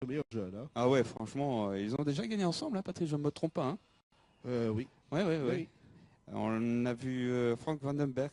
le meilleur jeune. Hein. Ah ouais, franchement, ils ont déjà gagné ensemble, hein, Patrick, je ne me trompe pas. Hein. Oui. Ouais, ouais, ouais. Oui. On a vu Frank Vandenberg,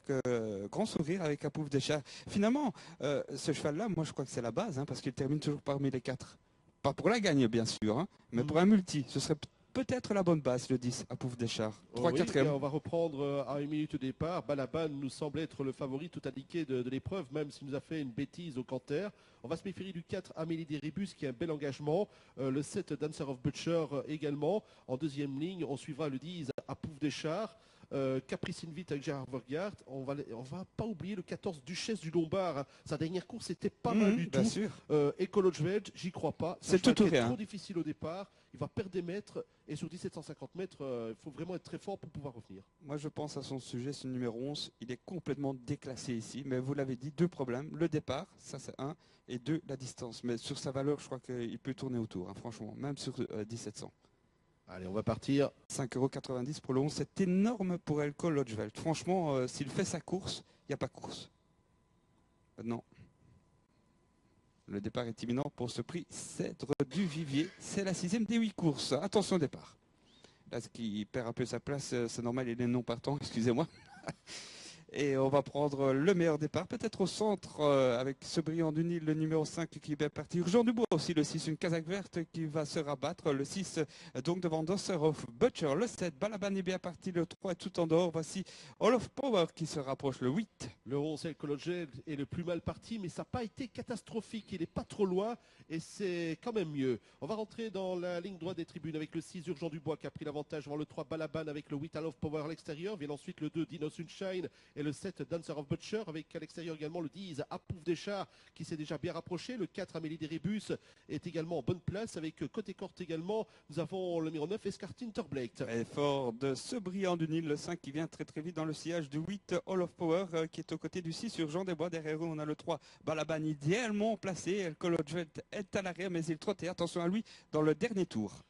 grand sourire avec Apouf des chats. Finalement, ce cheval-là, moi je crois que c'est la base, hein, parce qu'il termine toujours parmi les 4. Pas pour la gagne, bien sûr, hein, mais pour un multi. Ce serait peut-être la bonne base, le 10, Apouf des chats. 3 Oui, 4e. et on va reprendre à une minute au départ. Balaban nous semble être le favori tout indiqué de l'épreuve, même s'il nous a fait une bêtise au canter. On va se méfier du 4 Amélie Deribus qui a un bel engagement. Le 7 Dancer of Butcher également. En deuxième ligne, on suivra le 10 Apouf des chars. Capricine Vite avec Gérard Vergaert. On va pas oublier le 14 Duchesse du Lombard. Hein. Sa dernière course était pas mal du bien tout. sûr. Ecologeveld, j'y crois pas. C'est tout ou C'est rien. trop difficile au départ. Il va perdre des mètres et sur 1750 mètres, il faut vraiment être très fort pour pouvoir revenir. Moi, je pense à son sujet, ce numéro 11. Il est complètement déclassé ici. Mais vous l'avez dit, 2 problèmes. Le départ, ça c'est 1. Et 2, la distance. Mais sur sa valeur, je crois qu'il peut tourner autour, hein, franchement. Même sur 1700. Allez, on va partir. 5,90 € pour le 11. C'est énorme pour Elko Lodgeveld. Franchement, s'il fait sa course, il n'y a pas course. Non. Le départ est imminent pour ce prix Cèdre du Vivier. C'est la 6e des 8 courses. Attention au départ. Là, ce qui perd un peu sa place, c'est normal, il est non partant, excusez-moi. Et on va prendre le meilleur départ, peut-être au centre, avec ce brillant du Nil, le numéro 5 qui est parti. Urgent Dubois aussi, le 6, une casaque verte qui va se rabattre. Le 6, donc devant Dancer of Butcher. Le 7, Balaban est bien parti. Le 3 est tout en dehors. Voici All of Power qui se rapproche. Le 8. Le 11, Elkologel est le plus mal parti, mais ça n'a pas été catastrophique. Il n'est pas trop loin et c'est quand même mieux. On va rentrer dans la ligne droite des tribunes avec le 6, Urgent Dubois qui a pris l'avantage devant le 3, Balaban avec le 8, All of Power à l'extérieur. Vient ensuite le 2, Dino Sunshine et le 7, Dancer of Butcher avec à l'extérieur également le 10, Apouf des chars qui s'est déjà bien rapproché. Le 4, Amélie Deribus est également en bonne place avec côté corte également. Nous avons le numéro 9, Escartine Turblake. Et fort de ce brillant du Nil, le 5 qui vient très très vite dans le sillage du 8, All of Power qui est aux côtés du 6, Urgent Desbois. Derrière eux, on a le 3, Balaban idéalement placé. El Colodjet est à l'arrière, mais il trotte et attention à lui dans le dernier tour.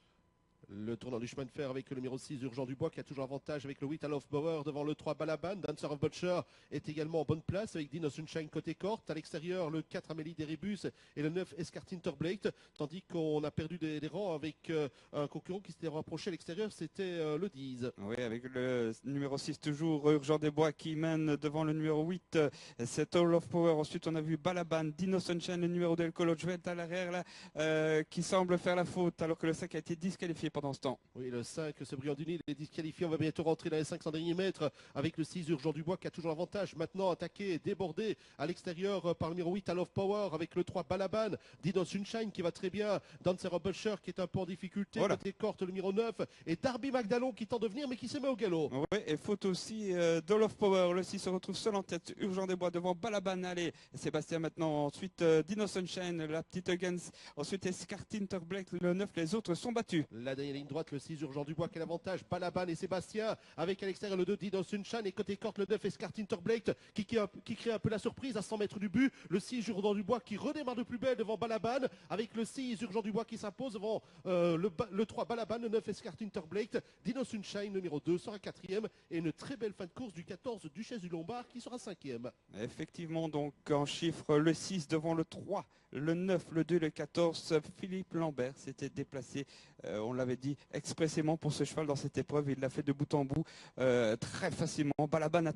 Le tournant du chemin de fer avec le numéro 6, Urgent Dubois, qui a toujours avantage avec le 8, All of Power devant le 3, Balaban. Dancer of Butcher est également en bonne place avec Dino Sunshine côté corte. À l'extérieur, le 4, Amélie Deribus et le 9, Escartine Turblake. Tandis qu'on a perdu des rangs avec un concurrent qui s'était rapproché à l'extérieur, c'était le 10. Oui, avec le numéro 6 toujours, Urgent Desbois qui mène devant le numéro 8, c'est All of Power. Ensuite, on a vu Balaban, Dino Sunshine, le numéro d'El Colodjet à l'arrière, là, qui semble faire la faute, alors que le 5 a été disqualifié pendant ce temps. Oui, le 5, ce brillant du Nil est disqualifié. On va bientôt rentrer dans les 500 derniers mètres avec le 6, Urgent Dubois, qui a toujours l'avantage. Maintenant, attaqué, débordé à l'extérieur par le numéro 8, All of Power, avec le 3, Balaban. Dino Sunshine qui va très bien. Dancer of Butcher qui est un peu en difficulté. Voilà. Côté corte, le numéro 9. Et Darby Magdalon qui tente de venir, mais qui se met au galop. Oui, et faute aussi d'All of Power. Le 6 se retrouve seul en tête. Urgent Desbois devant Balaban. Allez, Sébastien maintenant. Ensuite, Dino Sunshine, la petite Huggins. Ensuite, Escartine Turblake, le 9. Les autres sont battus. La dernière ligne droite, le 6, Urgent Dubois, quel avantage. Balaban et Sébastien, avec à l'extérieur le 2, Dino Sunshine, et côté corte, le 9, Escartine Turblake, qui crée un peu la surprise à 100 mètres du but. Le 6, Urgent Dubois, qui redémarre de plus belle devant Balaban, avec le 6, Urgent Dubois, qui s'impose devant le 3, Balaban, le 9, Escartine Turblake, Dino Sunshine, numéro 2, sera 4e, et une très belle fin de course du 14, Duchesse du Lombard, qui sera 5e. Effectivement, donc en chiffres, le 6 devant le 3, le 9, le 2, le 14, Philippe Lambert s'était déplacé, on l'avait dit, expressément pour ce cheval dans cette épreuve. Il l'a fait de bout en bout très facilement. Balaban a